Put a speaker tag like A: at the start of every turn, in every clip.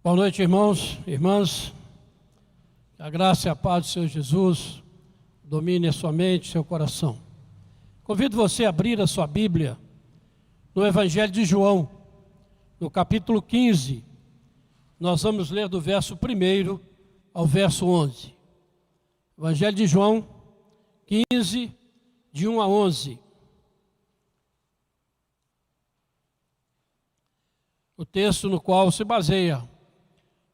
A: Boa noite, irmãos e irmãs. Que a graça e a paz do Senhor Jesus domine a sua mente, seu coração. Convido você a abrir a sua Bíblia no Evangelho de João, no capítulo 15. Nós vamos ler do verso 1 ao verso 11. Evangelho de João 15, de 1 a 11. O texto no qual se baseia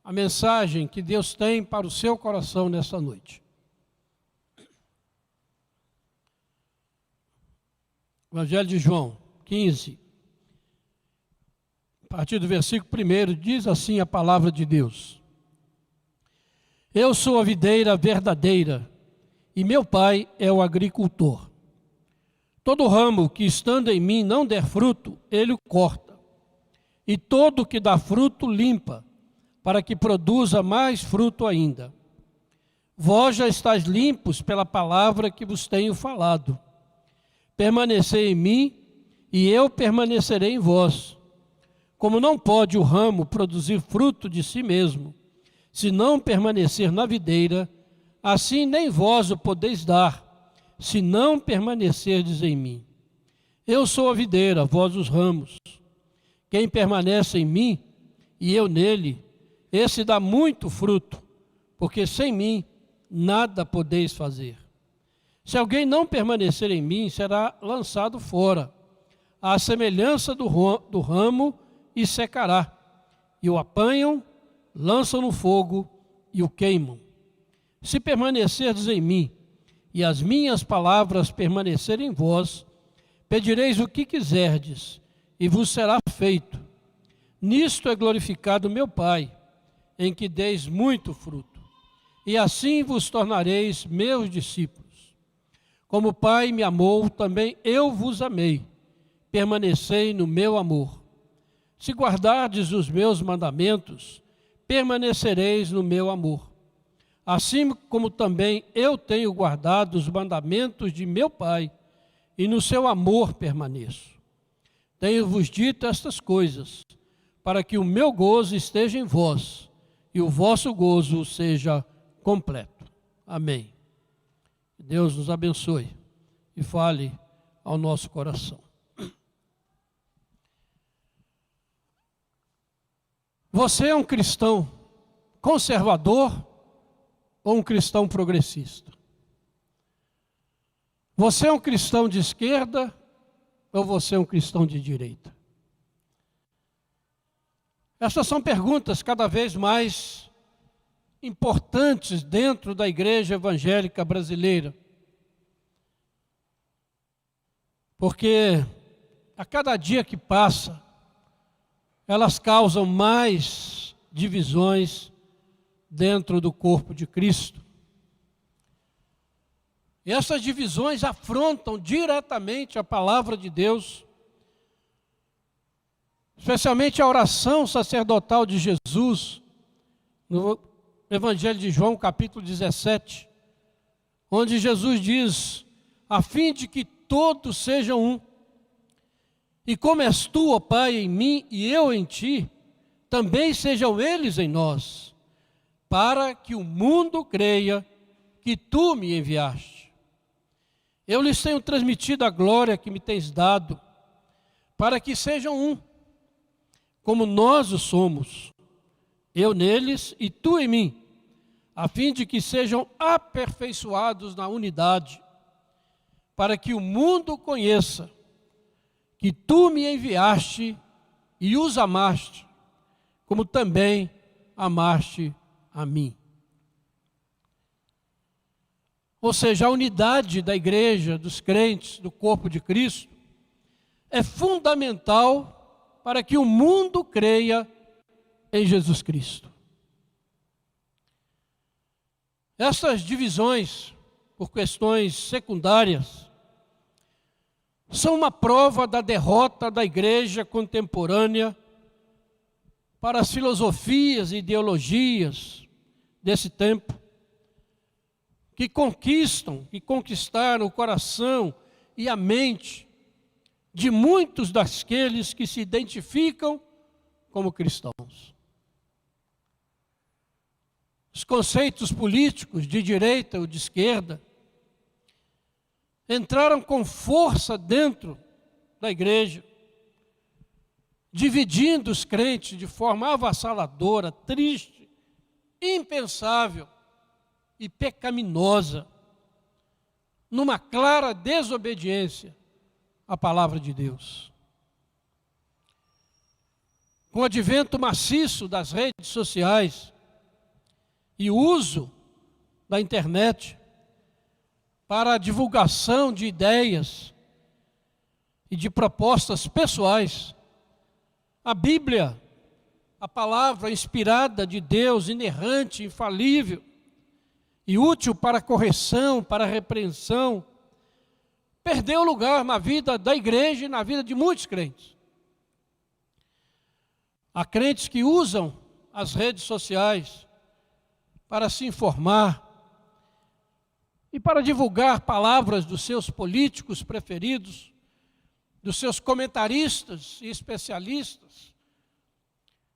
A: a mensagem que Deus tem para o seu coração nesta noite. Evangelho de João 15, a partir do versículo 1, diz assim a palavra de Deus: Eu sou a videira verdadeira, e meu Pai é o agricultor. Todo ramo que estando em mim não der fruto, ele o corta, e todo que dá fruto limpa, para que produza mais fruto ainda. Vós já estáis limpos pela palavra que vos tenho falado. Permanecei em mim, e eu permanecerei em vós. Como não pode o ramo produzir fruto de si mesmo, se não permanecer na videira, assim nem vós o podeis dar, se não permanecerdes em mim. Eu sou a videira, vós os ramos. Quem permanece em mim, e eu nele, esse dá muito fruto, porque sem mim nada podeis fazer. Se alguém não permanecer em mim, será lançado fora, à semelhança do ramo, e secará. E o apanham, lançam no fogo e o queimam. Se permanecerdes em mim, e as minhas palavras permanecerem em vós, pedireis o que quiserdes, e vos será feito. Nisto é glorificado meu Pai, em que deis muito fruto, e assim vos tornareis meus discípulos. Como o Pai me amou, também eu vos amei. Permanecei no meu amor. Se guardardes os meus mandamentos, permanecereis no meu amor. Assim como também eu tenho guardado os mandamentos de meu Pai, e no seu amor permaneço. Tenho-vos dito estas coisas, para que o meu gozo esteja em vós, e o vosso gozo seja completo. Amém. Deus nos abençoe e fale ao nosso coração. Você é um cristão conservador ou um cristão progressista? Você é um cristão de esquerda ou você é um cristão de direita? Essas são perguntas cada vez mais importantes dentro da igreja evangélica brasileira. Porque a cada dia que passa, elas causam mais divisões dentro do corpo de Cristo. E essas divisões afrontam diretamente a palavra de Deus, especialmente a oração sacerdotal de Jesus, no Evangelho de João, capítulo 17, onde Jesus diz, a fim de que todos sejam um, e como és tu, ó Pai, em mim e eu em ti, também sejam eles em nós, para que o mundo creia que tu me enviaste. Eu lhes tenho transmitido a glória que me tens dado, para que sejam um, como nós o somos, eu neles e tu em mim, a fim de que sejam aperfeiçoados na unidade, para que o mundo conheça que tu me enviaste e os amaste, como também amaste a mim. Ou seja, a unidade da igreja, dos crentes, do corpo de Cristo, é fundamental para que o mundo creia em Jesus Cristo. Essas divisões, por questões secundárias, são uma prova da derrota da igreja contemporânea para as filosofias e ideologias desse tempo, que conquistaram o coração e a mente de muitos daqueles que se identificam como cristãos. os conceitos políticos de direita ou de esquerda entraram com força dentro da igreja, dividindo os crentes de forma avassaladora, triste, impensável e pecaminosa, numa clara desobediência à palavra de Deus. Com o advento maciço das redes sociais e o uso da internet para a divulgação de ideias e de propostas pessoais, a Bíblia, a palavra inspirada de Deus, inerrante, infalível e útil para correção, para repreensão, perdeu lugar na vida da igreja e na vida de muitos crentes. Há crentes que usam as redes sociais para se informar e para divulgar palavras dos seus políticos preferidos, dos seus comentaristas e especialistas,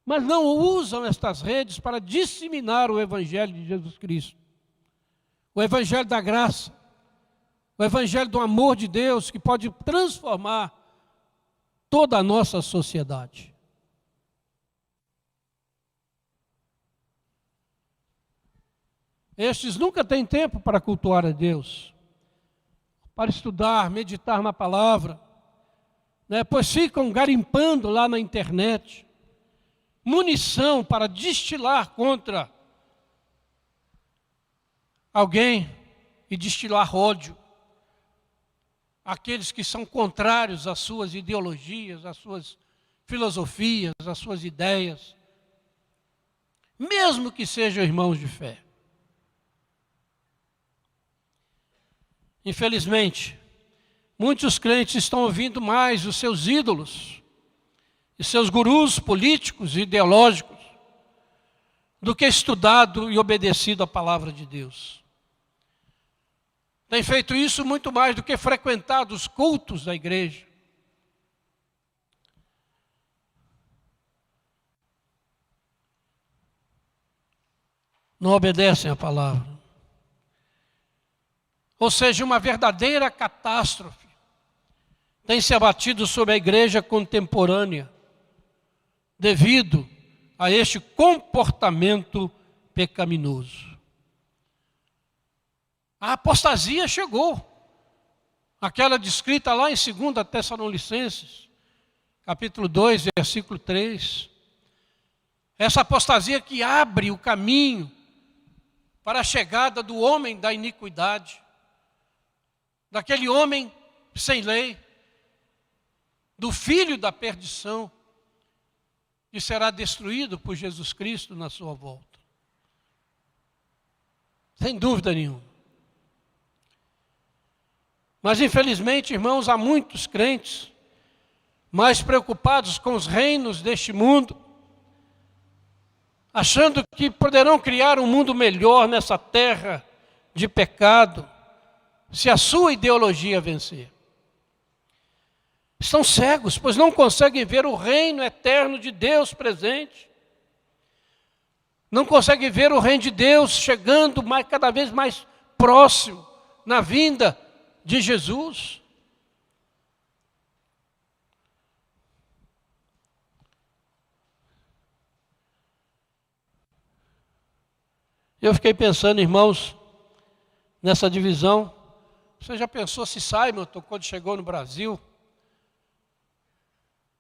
A: mas não usam estas redes para disseminar o Evangelho de Jesus Cristo, o Evangelho da graça, o Evangelho do amor de Deus, que pode transformar toda a nossa sociedade. Estes nunca têm tempo para cultuar a Deus, para estudar, meditar na palavra, pois ficam garimpando lá na internet munição para destilar contra alguém e destilar ódio. Aqueles que são contrários às suas ideologias, às suas filosofias, às suas ideias, mesmo que sejam irmãos de fé. Infelizmente, muitos crentes estão ouvindo mais os seus ídolos e seus gurus políticos e ideológicos do que estudado e obedecido à palavra de Deus. Tem feito isso muito mais do que frequentado os cultos da igreja. Não obedecem à palavra. Ou seja, uma verdadeira catástrofe tem se abatido sobre a igreja contemporânea devido a este comportamento pecaminoso. A apostasia chegou, aquela descrita lá em 2 Tessalonicenses, capítulo 2, versículo 3. Essa apostasia que abre o caminho para a chegada do homem da iniquidade, daquele homem sem lei, do filho da perdição, que será destruído por Jesus Cristo na sua volta. Sem dúvida nenhuma. Mas infelizmente, irmãos, há muitos crentes mais preocupados com os reinos deste mundo, achando que poderão criar um mundo melhor nessa terra de pecado, se a sua ideologia vencer. Estão cegos, pois não conseguem ver o reino eterno de Deus presente. Não conseguem ver o reino de Deus chegando cada vez mais próximo na vinda de Jesus. Eu fiquei pensando, irmãos, nessa divisão. Você já pensou se Simon, quando chegou no Brasil,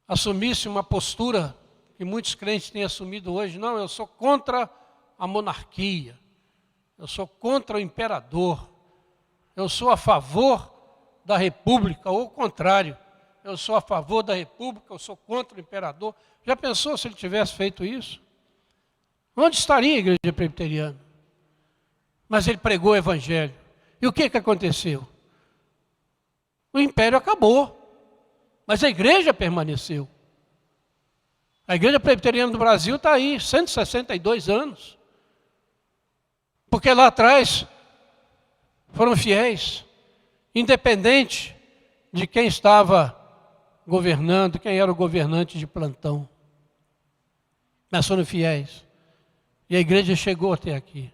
A: assumisse uma postura que muitos crentes têm assumido hoje? Não, eu sou contra a monarquia, eu sou contra o imperador, eu sou a favor da república, ou o contrário, eu sou a favor da república, eu sou contra o imperador. Já pensou se ele tivesse feito isso? Onde estaria a igreja presbiteriana? Mas ele pregou o evangelho. E o que aconteceu? O império acabou, mas a igreja permaneceu. A igreja presbiteriana do Brasil está aí, 162 anos. Porque lá atrás foram fiéis, independente de quem estava governando, quem era o governante de plantão. Mas foram fiéis. E a igreja chegou até aqui.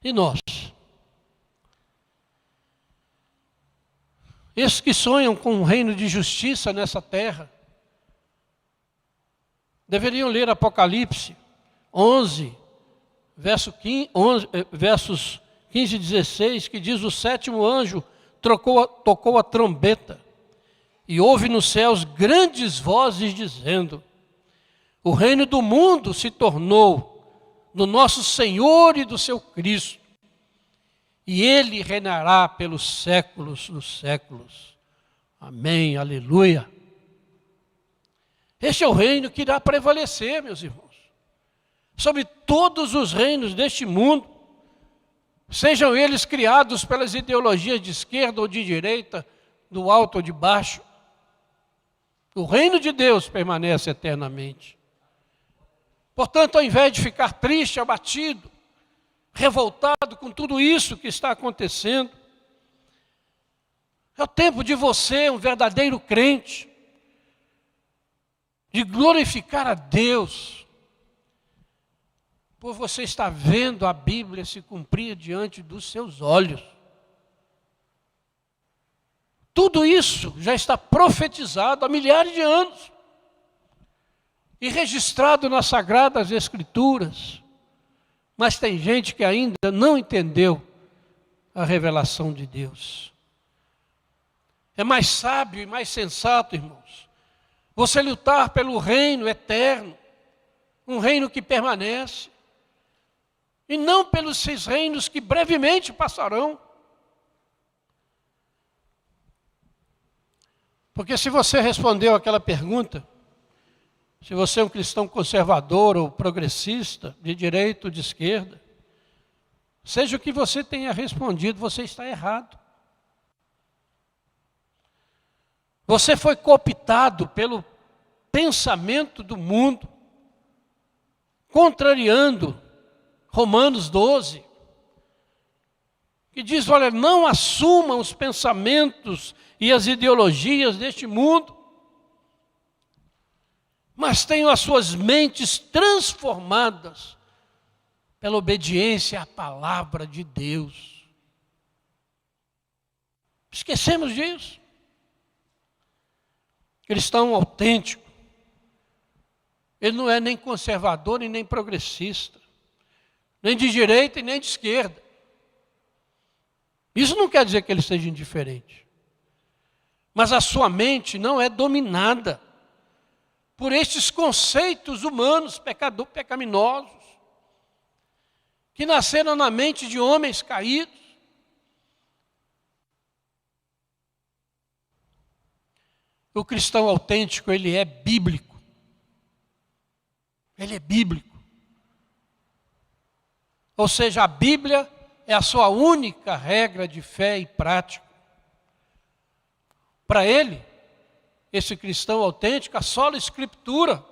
A: E nós? Esses que sonham com um reino de justiça nessa terra, deveriam ler Apocalipse 11, versos 15 e 16, que diz: o sétimo anjo tocou a trombeta, e houve nos céus grandes vozes dizendo: o reino do mundo se tornou do nosso Senhor e do seu Cristo, e Ele reinará pelos séculos dos séculos. Amém, aleluia. Este é o reino que irá prevalecer, meus irmãos, sobre todos os reinos deste mundo, sejam eles criados pelas ideologias de esquerda ou de direita, do alto ou de baixo. O reino de Deus permanece eternamente. Portanto, ao invés de ficar triste, abatido, revoltado com tudo isso que está acontecendo, é o tempo de você, um verdadeiro crente, de glorificar a Deus, por você estar vendo a Bíblia se cumprir diante dos seus olhos. Tudo isso já está profetizado há milhares de anos e registrado nas Sagradas Escrituras. Mas tem gente que ainda não entendeu a revelação de Deus. É mais sábio e mais sensato, irmãos, você lutar pelo reino eterno, um reino que permanece, e não pelos 6 reinos que brevemente passarão. Porque se você respondeu aquela pergunta, se você é um cristão conservador ou progressista, de direita ou de esquerda, seja o que você tenha respondido, você está errado. Você foi cooptado pelo pensamento do mundo, contrariando Romanos 12, que diz: olha, não assumam os pensamentos e as ideologias deste mundo, mas tenham as suas mentes transformadas pela obediência à palavra de Deus. Esquecemos disso. Cristão autêntico, ele não é nem conservador e nem progressista, nem de direita e nem de esquerda. Isso não quer dizer que ele seja indiferente. Mas a sua mente não é dominada por estes conceitos humanos pecaminosos, que nasceram na mente de homens caídos. O cristão autêntico, ele é bíblico. Ele é bíblico. Ou seja, a Bíblia é a sua única regra de fé e prática. Para ele, esse cristão autêntico, a sola Escritura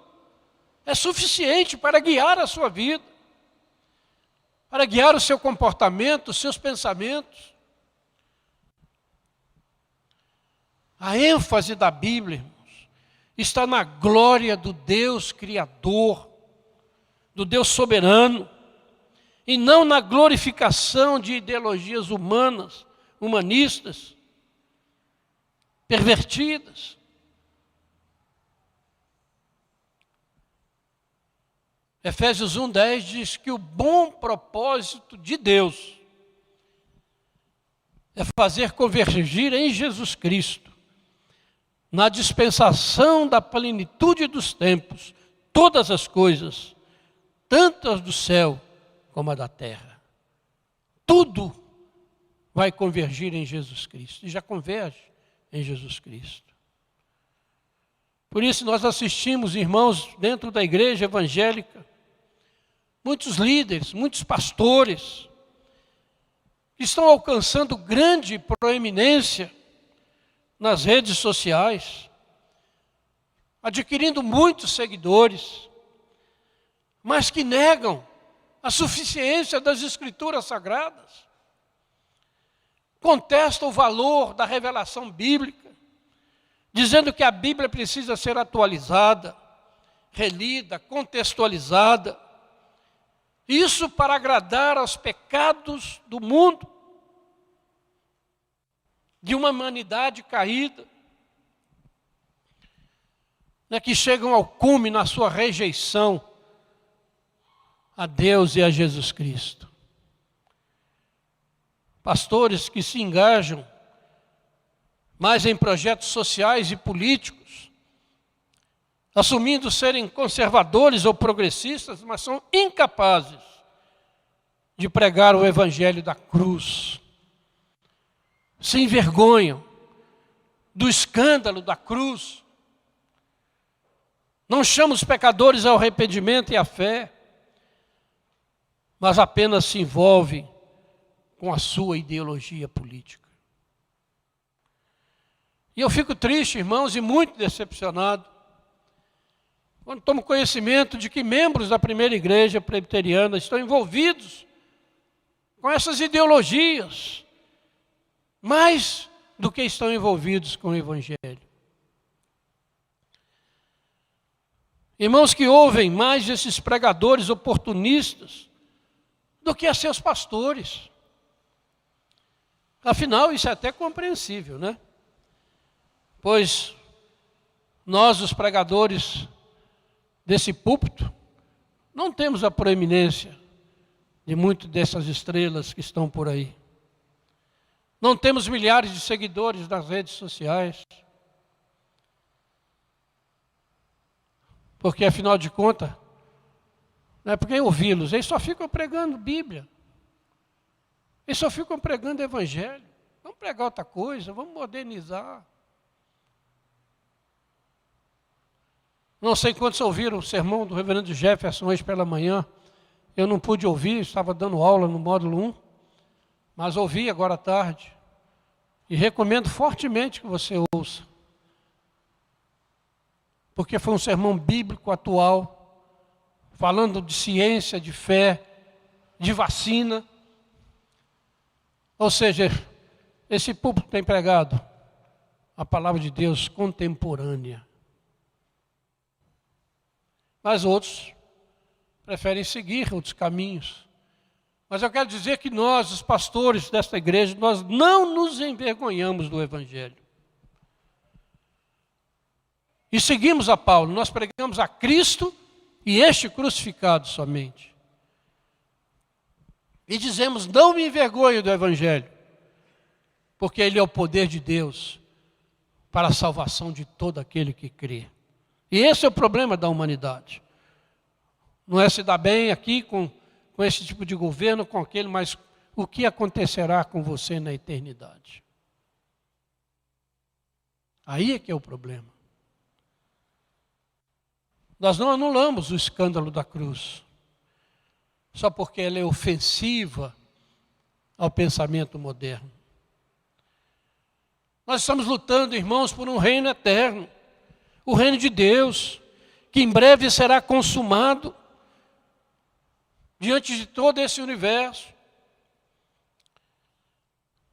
A: é suficiente para guiar a sua vida, para guiar o seu comportamento, os seus pensamentos. A ênfase da Bíblia, irmãos, está na glória do Deus Criador, do Deus soberano, e não na glorificação de ideologias humanas, humanistas, pervertidas. Efésios 1:10 diz que o bom propósito de Deus é fazer convergir em Jesus Cristo, na dispensação da plenitude dos tempos, todas as coisas, tanto as do céu como a da terra. Tudo vai convergir em Jesus Cristo, e já converge em Jesus Cristo. Por isso nós assistimos, irmãos, dentro da igreja evangélica, muitos líderes, muitos pastores, que estão alcançando grande proeminência nas redes sociais, adquirindo muitos seguidores, mas que negam a suficiência das Escrituras Sagradas, contestam o valor da revelação bíblica, dizendo que a Bíblia precisa ser atualizada, relida, contextualizada, Isso para agradar aos pecados do mundo, de uma humanidade caída, que chegam ao cume na sua rejeição a Deus e a Jesus Cristo. Pastores que se engajam mais em projetos sociais e políticos, assumindo serem conservadores ou progressistas, mas são incapazes de pregar o evangelho da cruz. Se envergonham do escândalo da cruz. Não chamam os pecadores ao arrependimento e à fé, mas apenas se envolvem com a sua ideologia política. E eu fico triste, irmãos, e muito decepcionado, quando tomo conhecimento de que membros da primeira igreja presbiteriana estão envolvidos com essas ideologias, mais do que estão envolvidos com o evangelho. Irmãos que ouvem mais esses pregadores oportunistas do que a seus pastores. Afinal, isso é até compreensível, né? Pois nós, os pregadores desse púlpito, não temos a proeminência de muitas dessas estrelas que estão por aí. Não temos milhares de seguidores nas redes sociais. Porque, afinal de contas, não é porque ouvi-los, eles só ficam pregando Bíblia. Eles só ficam pregando Evangelho. Vamos pregar outra coisa, vamos modernizar. Não sei quantos ouviram o sermão do reverendo Jefferson hoje pela manhã. Eu não pude ouvir, estava dando aula no módulo 1, mas ouvi agora à tarde. E recomendo fortemente que você ouça. Porque foi um sermão bíblico atual, falando de ciência, de fé, de vacina. Ou seja, esse público tem pregado a palavra de Deus contemporânea. Mas outros preferem seguir outros caminhos. Mas eu quero dizer que nós, os pastores desta igreja, nós não nos envergonhamos do Evangelho. E seguimos a Paulo, nós pregamos a Cristo e este crucificado somente. E dizemos, não me envergonho do Evangelho, porque ele é o poder de Deus para a salvação de todo aquele que crê. E esse é o problema da humanidade. Não é se dar bem aqui com esse tipo de governo, com aquele, mas o que acontecerá com você na eternidade? Aí é que é o problema. Nós não anulamos o escândalo da cruz, só porque ela é ofensiva ao pensamento moderno. Nós estamos lutando, irmãos, por um reino eterno, o reino de Deus, que em breve será consumado diante de todo esse universo,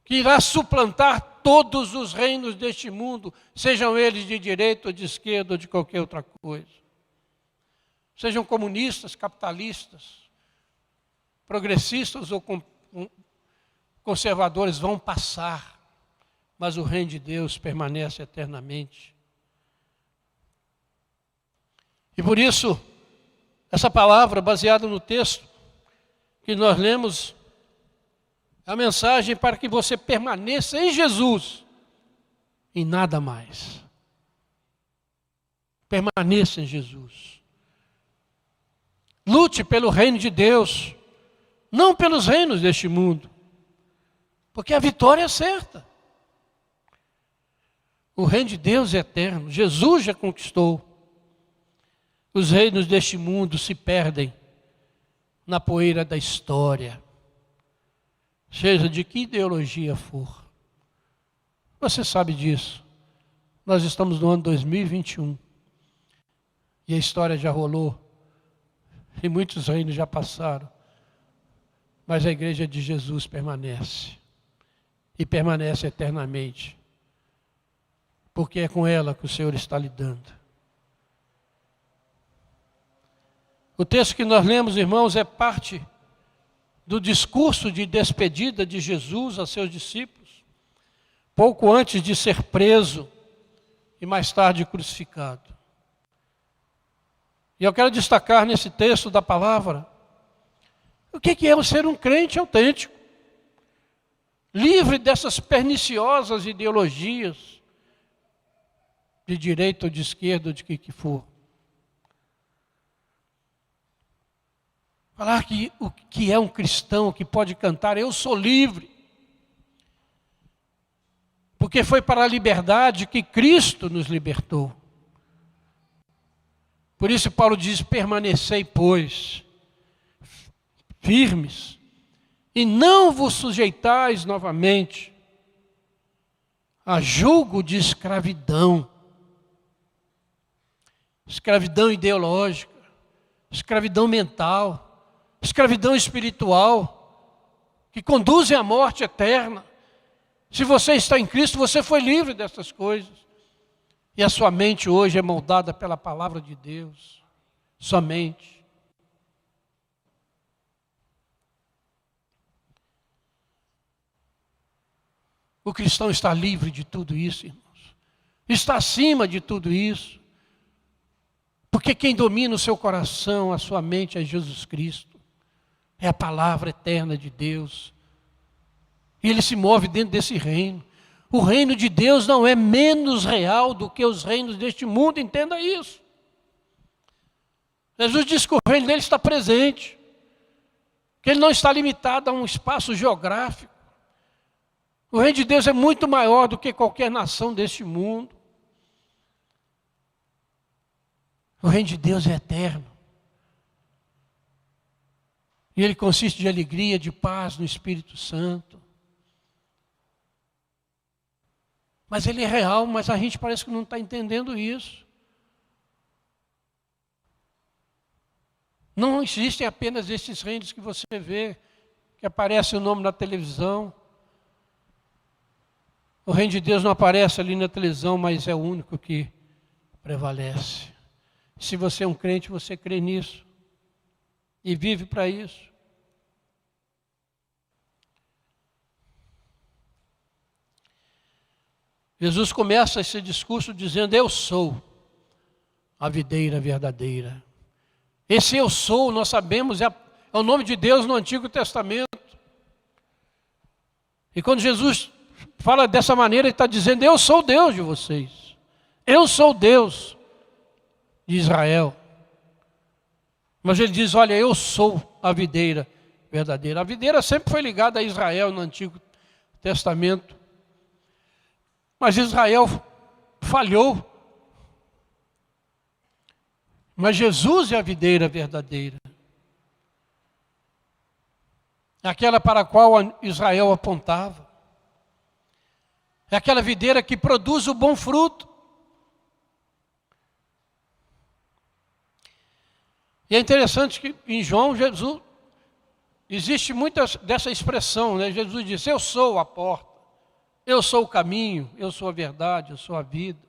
A: que irá suplantar todos os reinos deste mundo, sejam eles de direita ou de esquerda ou de qualquer outra coisa. Sejam comunistas, capitalistas, progressistas ou conservadores, vão passar, mas o reino de Deus permanece eternamente. E por isso, essa palavra, baseada no texto que nós lemos, é a mensagem para que você permaneça em Jesus, em nada mais. Permaneça em Jesus. Lute pelo reino de Deus, não pelos reinos deste mundo, porque a vitória é certa. O reino de Deus é eterno, Jesus já conquistou. Os reinos deste mundo se perdem na poeira da história, seja de que ideologia for. Você sabe disso. Nós estamos no ano 2021 e a história já rolou e muitos reinos já passaram, mas a igreja de Jesus permanece e permanece eternamente, porque é com ela que o Senhor está lidando. O texto que nós lemos, irmãos, é parte do discurso de despedida de Jesus a seus discípulos, pouco antes de ser preso e mais tarde crucificado. E eu quero destacar nesse texto da palavra o que é ser um crente autêntico, livre dessas perniciosas ideologias de direita ou de esquerda, ou de que for. Falar que o que é um cristão que pode cantar, eu sou livre. Porque foi para a liberdade que Cristo nos libertou. Por isso Paulo diz, permanecei, pois, firmes, e não vos sujeitais novamente a julgo de escravidão. Escravidão ideológica, escravidão mental, escravidão espiritual, que conduzem à morte eterna. Se você está em Cristo, você foi livre dessas coisas. E a sua mente hoje é moldada pela palavra de Deus, somente. O cristão está livre de tudo isso, irmãos. Está acima de tudo isso. Porque quem domina o seu coração, a sua mente é Jesus Cristo. É a palavra eterna de Deus. E ele se move dentro desse reino. O reino de Deus não é menos real do que os reinos deste mundo, entenda isso. Jesus diz que o reino dele está presente, que ele não está limitado a um espaço geográfico. O reino de Deus é muito maior do que qualquer nação deste mundo. O reino de Deus é eterno. E ele consiste de alegria, de paz no Espírito Santo. Mas ele é real, mas a gente parece que não está entendendo isso. Não existem apenas esses reinos que você vê, que aparece o nome na televisão. O reino de Deus não aparece ali na televisão, mas é o único que prevalece. Se você é um crente, você crê nisso e vive para isso. Jesus começa esse discurso dizendo, eu sou a videira verdadeira. Esse eu sou, nós sabemos, é o nome de Deus no Antigo Testamento. E quando Jesus fala dessa maneira, ele está dizendo, eu sou o Deus de vocês. Eu sou o Deus de Israel. Mas ele diz, olha, eu sou a videira verdadeira. A videira sempre foi ligada a Israel no Antigo Testamento. Mas Israel falhou. Mas Jesus é a videira verdadeira. Aquela para a qual Israel apontava. É aquela videira que produz o bom fruto. E é interessante que em João, Jesus, existe muita dessa expressão, né? Jesus disse, eu sou a porta. Eu sou o caminho, eu sou a verdade, eu sou a vida.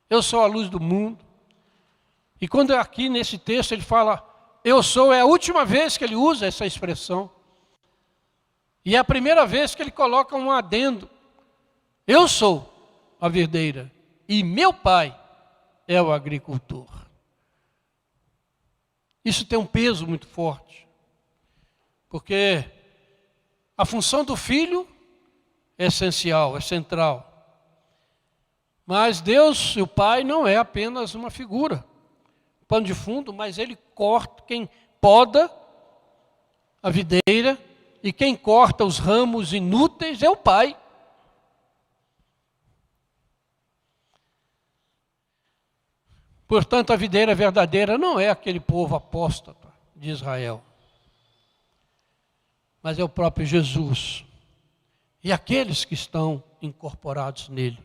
A: Eu sou a luz do mundo. E quando aqui nesse texto ele fala, eu sou, é a última vez que ele usa essa expressão. E é a primeira vez que ele coloca um adendo. Eu sou a videira e meu pai é o agricultor. Isso tem um peso muito forte. Porque a função do filho é essencial, é central. Mas Deus, o Pai, não é apenas uma figura, pano de fundo, mas ele corta, quem poda a videira e quem corta os ramos inúteis é o Pai. Portanto, a videira verdadeira não é aquele povo apóstata de Israel, mas é o próprio Jesus. E aqueles que estão incorporados nele.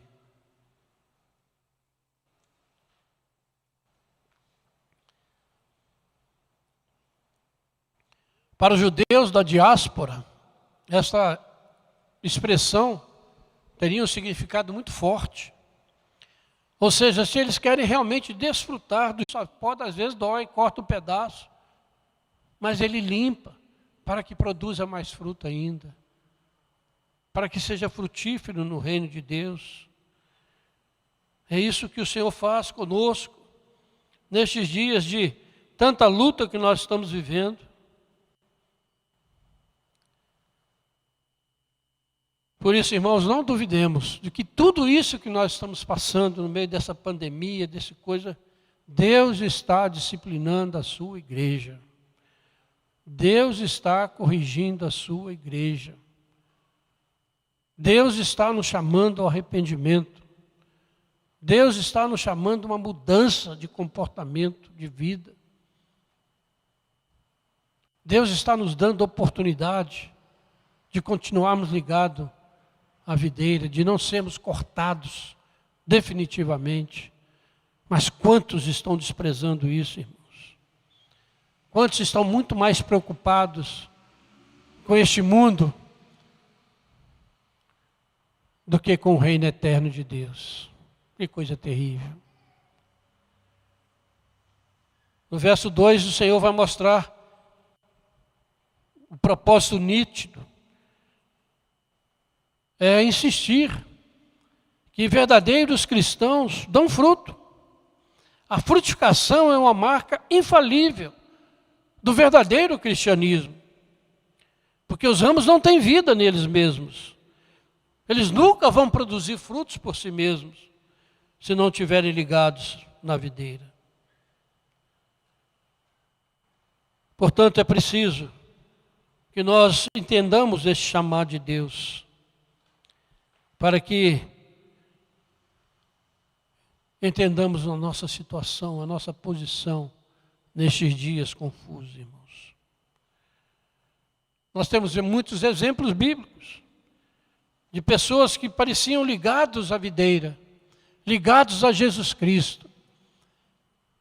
A: Para os judeus da diáspora, essa expressão teria um significado muito forte. Ou seja, se eles querem realmente desfrutar do pode, às vezes dói, corta um pedaço, mas Ele limpa para que produza mais fruto ainda, para que seja frutífero no reino de Deus. É isso que o Senhor faz conosco, nestes dias de tanta luta que nós estamos vivendo. Por isso, irmãos, não duvidemos de que tudo isso que nós estamos passando no meio dessa pandemia, dessa coisa, Deus está disciplinando a sua igreja. Deus está corrigindo a sua igreja. Deus está nos chamando ao arrependimento. Deus está nos chamando a uma mudança de comportamento, de vida. Deus está nos dando oportunidade de continuarmos ligados à videira, de não sermos cortados definitivamente. Mas quantos estão desprezando isso, irmãos? Quantos estão muito mais preocupados com este mundo do que com o reino eterno de Deus? Que coisa terrível. No verso 2, o Senhor vai mostrar o propósito nítido. É insistir que verdadeiros cristãos dão fruto. A frutificação é uma marca infalível do verdadeiro cristianismo. Porque os ramos não têm vida neles mesmos. Eles nunca vão produzir frutos por si mesmos, se não estiverem ligados na videira. Portanto, é preciso que nós entendamos este chamado de Deus, para que entendamos a nossa situação, a nossa posição nestes dias confusos, irmãos. Nós temos muitos exemplos bíblicos de pessoas que pareciam ligados à videira, ligados a Jesus Cristo,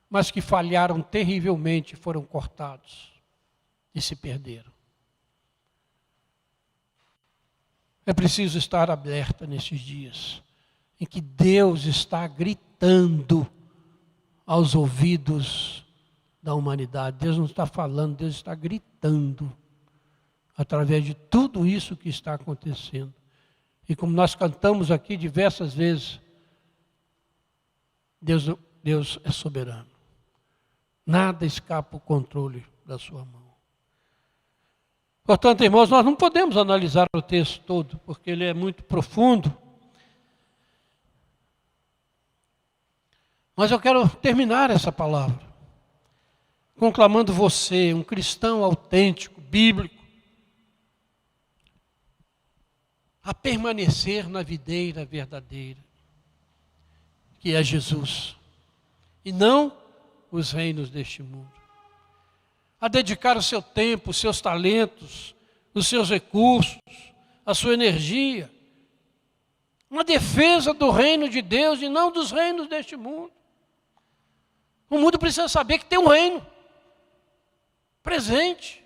A: mas que falharam terrivelmente, foram cortados e se perderam. É preciso estar alerta nesses dias, em que Deus está gritando aos ouvidos da humanidade. Deus não está falando, Deus está gritando através de tudo isso que está acontecendo. E como nós cantamos aqui diversas vezes, Deus é soberano. Nada escapa ao controle da sua mão. Portanto, irmãos, nós não podemos analisar o texto todo, porque ele é muito profundo. Mas eu quero terminar essa palavra conclamando você, um cristão autêntico, bíblico, a permanecer na videira verdadeira, que é Jesus, e não os reinos deste mundo. A dedicar o seu tempo, os seus talentos, os seus recursos, a sua energia, uma defesa do reino de Deus e não dos reinos deste mundo. O mundo precisa saber que tem um reino presente,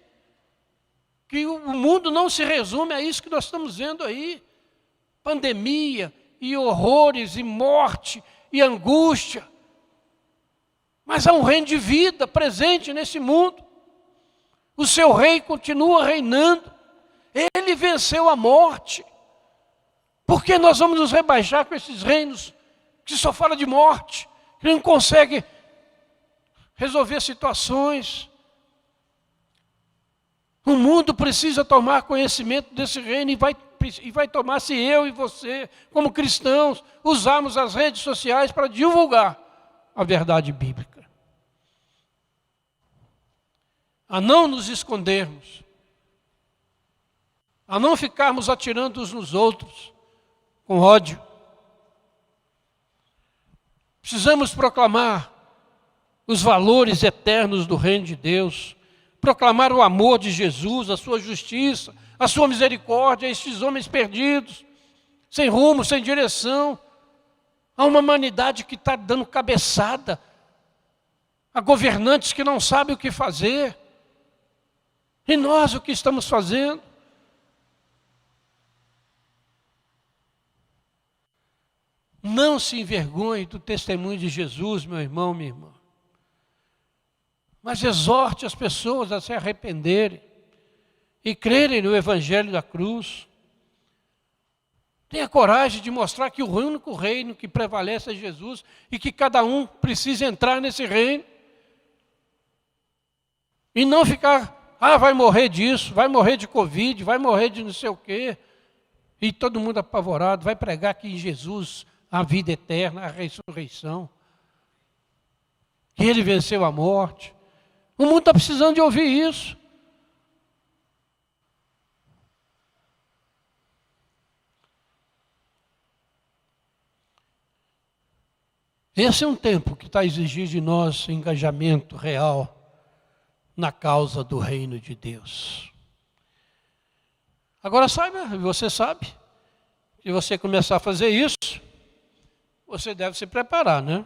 A: que o mundo não se resume a isso que nós estamos vendo aí, pandemia e horrores e morte e angústia, mas há um reino de vida presente nesse mundo. O seu rei continua reinando, ele venceu a morte. Por que nós vamos nos rebaixar com esses reinos que só falam de morte, que não conseguem resolver situações? O mundo precisa tomar conhecimento desse reino e vai tomar se eu e você, como cristãos, usarmos as redes sociais para divulgar a verdade bíblica. A não nos escondermos, a não ficarmos atirando uns nos outros com ódio. Precisamos proclamar os valores eternos do reino de Deus, proclamar o amor de Jesus, a sua justiça, a sua misericórdia a estes homens perdidos, sem rumo, sem direção, a uma humanidade que está dando cabeçada, a governantes que não sabem o que fazer. E nós o que estamos fazendo? Não se envergonhe do testemunho de Jesus, meu irmão, minha irmã. mas exorte as pessoas a se arrependerem e crerem no Evangelho da cruz. Tenha coragem de mostrar que o único reino que prevalece é Jesus e que cada um precisa entrar nesse reino. E não ficar, vai morrer disso, vai morrer de Covid, vai morrer de não sei o quê. E todo mundo apavorado, vai pregar que em Jesus há vida eterna, a ressurreição. Que Ele venceu a morte. O mundo está precisando de ouvir isso. Esse é um tempo que está a exigir de nós engajamento real na causa do reino de Deus. Agora você sabe, se você começar a fazer isso, você deve se preparar, né?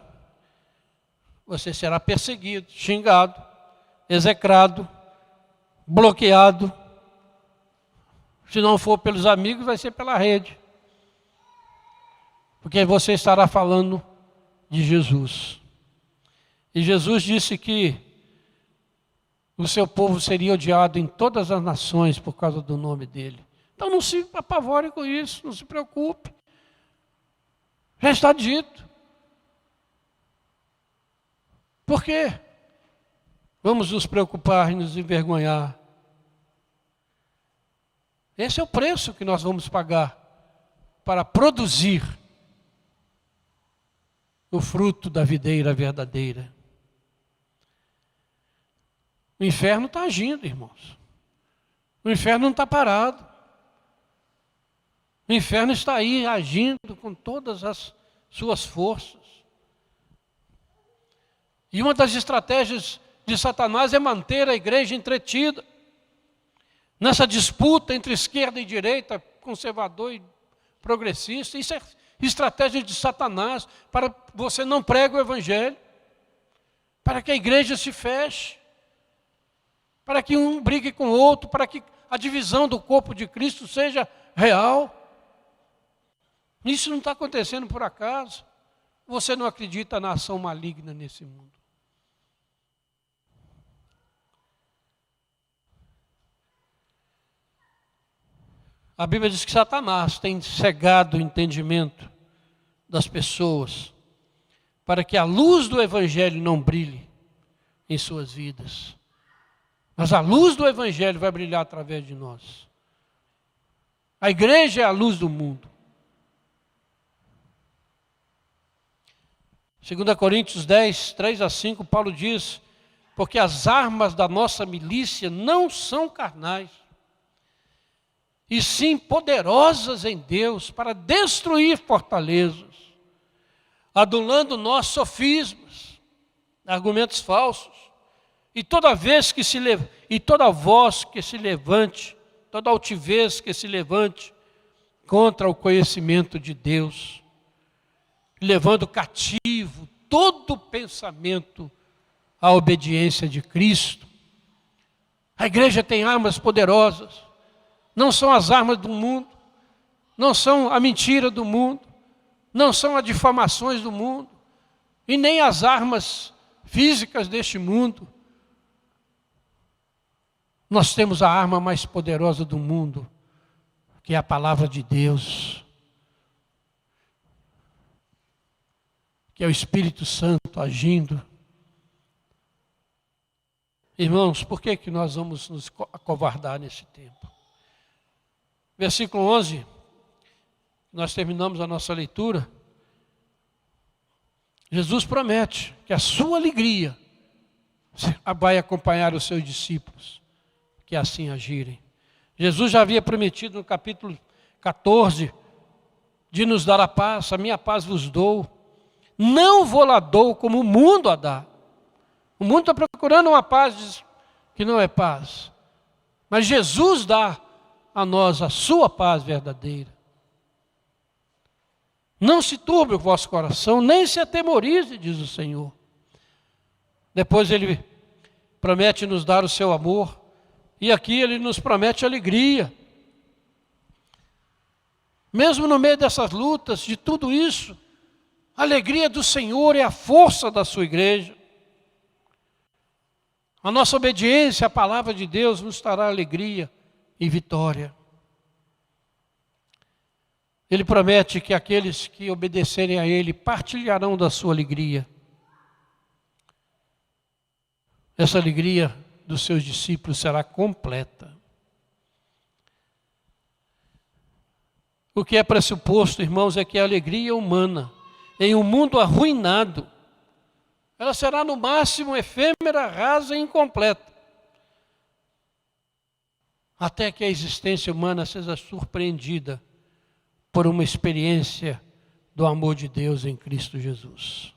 A: Você será perseguido, xingado, execrado, bloqueado. Se não for pelos amigos, vai ser pela rede. Porque você estará falando de Jesus. E Jesus disse que o seu povo seria odiado em todas as nações por causa do nome dele. Então não se apavore com isso, não se preocupe. Já está dito. Por quê? Vamos nos preocupar e nos envergonhar. Esse é o preço que nós vamos pagar para produzir o fruto da videira verdadeira. O inferno está agindo, irmãos. O inferno não está parado. O inferno está aí agindo com todas as suas forças. E uma das estratégias de Satanás é manter a igreja entretida nessa disputa entre esquerda e direita, conservador e progressista. Isso é estratégia de Satanás para você não pregue o Evangelho, para que a igreja se feche, para que um brigue com o outro, para que a divisão do corpo de Cristo seja real. Isso não está acontecendo por acaso. Você não acredita na ação maligna nesse mundo. A Bíblia diz que Satanás tem cegado o entendimento das pessoas para que a luz do Evangelho não brilhe em suas vidas. Mas a luz do Evangelho vai brilhar através de nós. A igreja é a luz do mundo. 2 Coríntios 10, 3-5, Paulo diz: porque as armas da nossa milícia não são carnais, e sim poderosas em Deus para destruir fortalezas, adulando nós sofismas, argumentos falsos, e toda voz que se levante, toda altivez que se levante contra o conhecimento de Deus, levando cativo todo pensamento à obediência de Cristo. A igreja tem armas poderosas. Não são as armas do mundo, não são a mentira do mundo, não são as difamações do mundo, e nem as armas físicas deste mundo. Nós temos a arma mais poderosa do mundo, que é a palavra de Deus, que é o Espírito Santo agindo. Irmãos, por que nós vamos nos acovardar nesse tempo? Versículo 11, nós terminamos a nossa leitura. Jesus promete que a sua alegria vai acompanhar os seus discípulos, que assim agirem. Jesus já havia prometido no capítulo 14, de nos dar a paz: a minha paz vos dou, não vou lá dou como o mundo a dá. O mundo está procurando uma paz que não é paz, mas Jesus dá a nós a sua paz verdadeira. Não se turbe o vosso coração, nem se atemorize, diz o Senhor. Depois Ele promete nos dar o seu amor, e aqui Ele nos promete alegria. Mesmo no meio dessas lutas, de tudo isso, a alegria do Senhor é a força da sua igreja. A nossa obediência à palavra de Deus nos trará alegria e vitória. Ele promete que aqueles que obedecerem a Ele partilharão da sua alegria. Essa alegria dos seus discípulos será completa. O que é pressuposto, irmãos, é que a alegria humana, em um mundo arruinado, ela será no máximo efêmera, rasa e incompleta. Até que a existência humana seja surpreendida por uma experiência do amor de Deus em Cristo Jesus.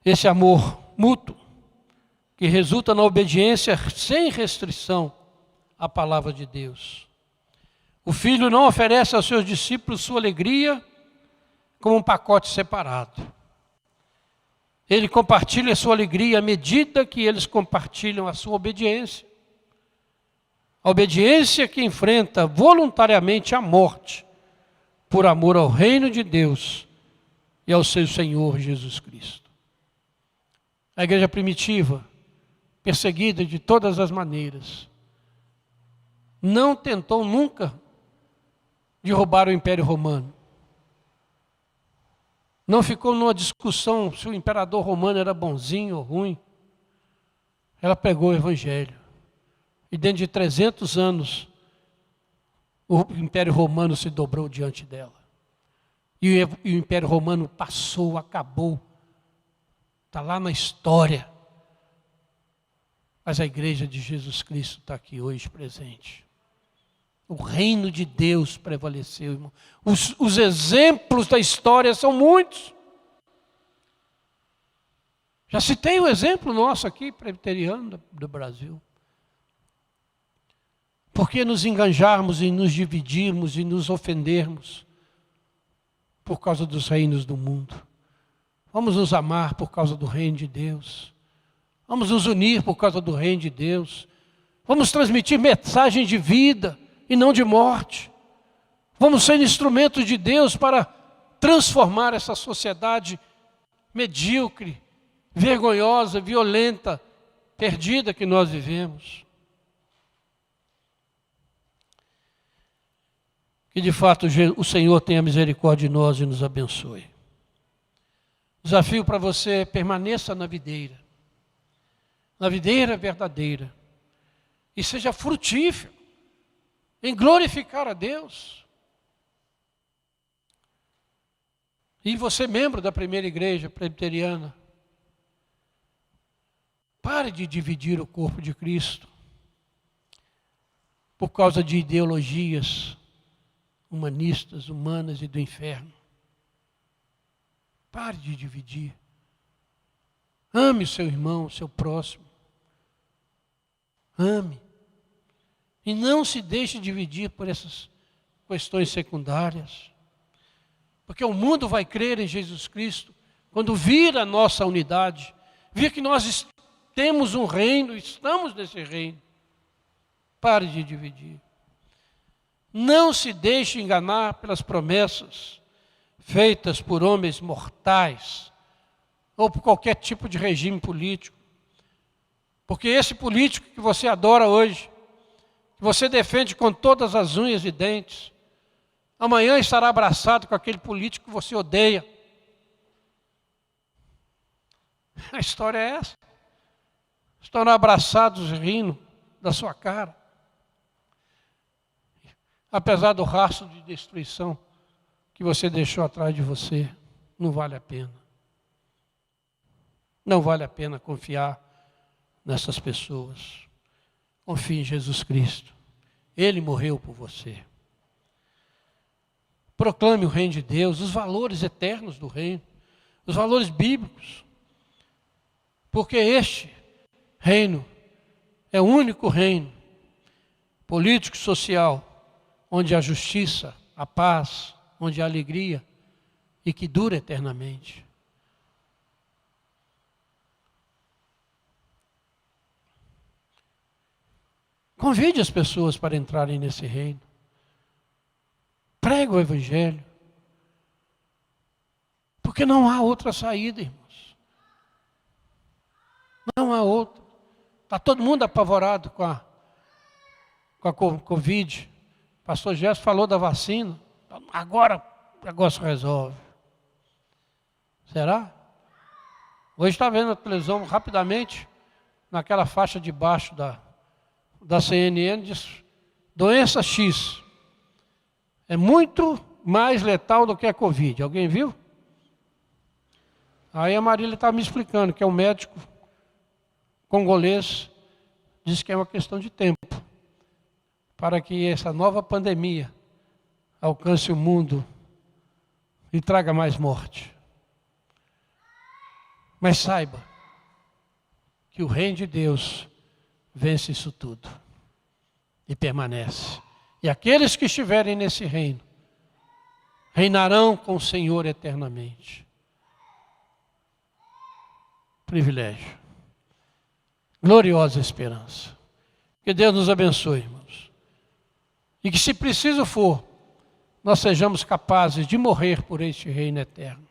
A: Esse amor mútuo, que resulta na obediência sem restrição à palavra de Deus. O Filho não oferece aos seus discípulos sua alegria como um pacote separado. Ele compartilha a sua alegria à medida que eles compartilham a sua obediência. A obediência que enfrenta voluntariamente a morte por amor ao reino de Deus e ao seu Senhor Jesus Cristo. A igreja primitiva, perseguida de todas as maneiras, não tentou nunca derrubar o Império Romano. Não ficou numa discussão se o imperador romano era bonzinho ou ruim. Ela pregou o Evangelho. E dentro de 300 anos, o Império Romano se dobrou diante dela. E o Império Romano passou, acabou. Está lá na história. Mas a igreja de Jesus Cristo está aqui hoje presente. O reino de Deus prevaleceu, irmão. Os exemplos da história são muitos. Já citei o exemplo nosso aqui, presbiteriano do Brasil. Por que nos enganjarmos e nos dividirmos e nos ofendermos por causa dos reinos do mundo? Vamos nos amar por causa do reino de Deus. Vamos nos unir por causa do reino de Deus. Vamos transmitir mensagem de vida e não de morte. Vamos ser instrumentos de Deus para transformar essa sociedade medíocre, vergonhosa, violenta, perdida que nós vivemos. Que de fato o Senhor tenha misericórdia de nós e nos abençoe. Desafio para você: permaneça na videira verdadeira, e seja frutífero em glorificar a Deus. E você, membro da primeira igreja presbiteriana, pare de dividir o corpo de Cristo por causa de ideologias humanistas, humanas e do inferno. Pare de dividir. Ame o seu irmão, o seu próximo. Ame. E não se deixe dividir por essas questões secundárias. Porque o mundo vai crer em Jesus Cristo quando vir a nossa unidade, vir que nós temos um reino, estamos nesse reino. Pare de dividir. Não se deixe enganar pelas promessas feitas por homens mortais ou por qualquer tipo de regime político. Porque esse político que você adora hoje, que você defende com todas as unhas e dentes, amanhã estará abraçado com aquele político que você odeia. A história é essa. Estarão abraçados rindo da sua cara. Apesar do rastro de destruição que você deixou atrás de você, não vale a pena. Não vale a pena confiar nessas pessoas. Confie em Jesus Cristo. Ele morreu por você. Proclame o reino de Deus, os valores eternos do reino, os valores bíblicos. Porque este reino é o único reino político e social onde há justiça, a paz, onde há alegria e que dura eternamente. Convide as pessoas para entrarem nesse reino. Pregue o Evangelho. Porque não há outra saída, irmãos. Não há outra. Está todo mundo apavorado com a Covid. O pastor Gerson falou da vacina. Agora o negócio resolve. Será? Hoje está vendo na televisão rapidamente, naquela faixa de baixo da CNN, diz doença X. É muito mais letal do que a Covid. Alguém viu? Aí a Marília estava me explicando que é um médico congolês, diz que é uma questão de tempo para que essa nova pandemia alcance o mundo e traga mais morte. Mas saiba que o reino de Deus vence isso tudo e permanece. E aqueles que estiverem nesse reino reinarão com o Senhor eternamente. Privilégio. Gloriosa esperança. Que Deus nos abençoe, irmãos. E que, se preciso for, nós sejamos capazes de morrer por este reino eterno.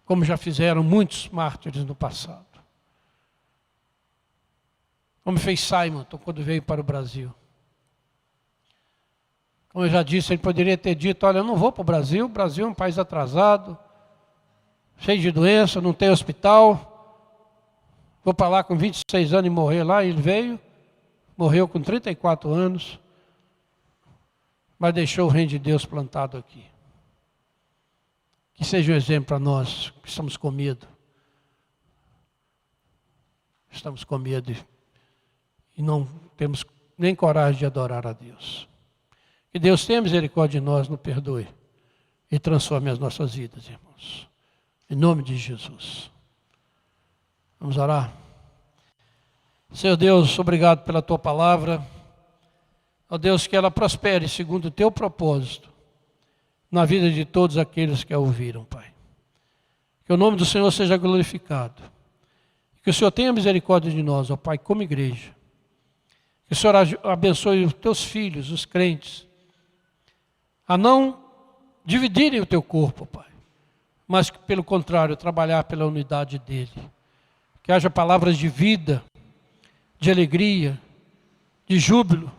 A: Como já fizeram muitos mártires no passado. Como fez Simonton quando veio para o Brasil. Como eu já disse, ele poderia ter dito, olha, eu não vou para o Brasil é um país atrasado, cheio de doença, não tem hospital. Vou para lá com 26 anos e morrer lá. Ele veio, morreu com 34 anos, mas deixou o reino de Deus plantado aqui. Que seja um exemplo para nós, que estamos com medo. Estamos com medo e não temos nem coragem de adorar a Deus. Que Deus tenha misericórdia de nós, nos perdoe e transforme as nossas vidas, irmãos. Em nome de Jesus. Vamos orar. Senhor Deus, obrigado pela Tua palavra. Ó Deus, que ela prospere segundo o Teu propósito na vida de todos aqueles que a ouviram, Pai. Que o nome do Senhor seja glorificado. Que o Senhor tenha misericórdia de nós, ó Pai, como igreja. Que o Senhor abençoe os Teus filhos, os crentes, a não dividirem o Teu corpo, Pai, mas que, pelo contrário, trabalhar pela unidade dele. Que haja palavras de vida, de alegria, de júbilo,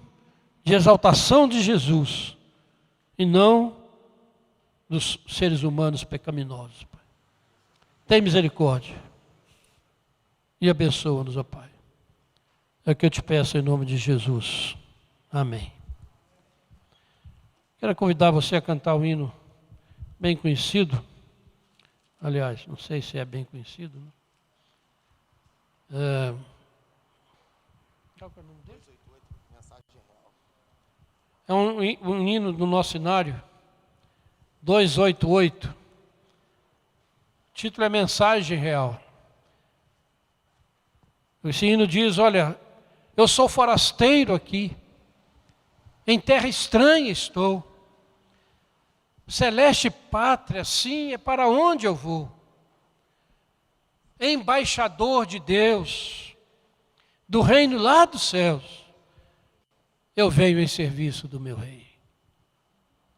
A: de exaltação de Jesus, e não dos seres humanos pecaminosos, Pai. Tem misericórdia e abençoa-nos, ó Pai. É o que eu te peço em nome de Jesus. Amém. Quero convidar você a cantar um hino bem conhecido. Aliás, não sei se é bem conhecido, né? Qual que é o nome dele? É um hino do nosso inário, 288. O título é Mensagem Real. Esse hino diz, olha, eu sou forasteiro aqui, em terra estranha estou. Celeste pátria, sim, é para onde eu vou. Embaixador de Deus, do reino lá dos céus, eu venho em serviço do meu rei.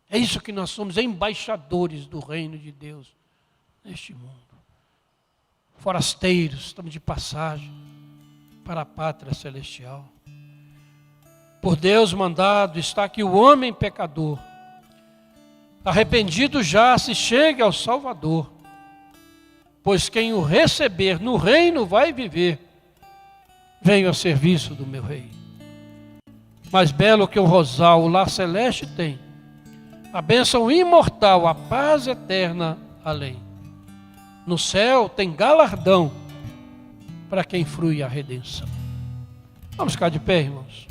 A: É isso que nós somos, embaixadores do reino de Deus neste mundo. Forasteiros, estamos de passagem para a pátria celestial. Por Deus mandado está que o homem pecador, arrependido já, se chegue ao Salvador. Pois quem o receber no reino vai viver. Venho a serviço do meu rei. Mais belo que o rosal, o lar celeste tem, a bênção imortal, a paz eterna além. No céu tem galardão para quem frui a redenção. Vamos ficar de pé, irmãos.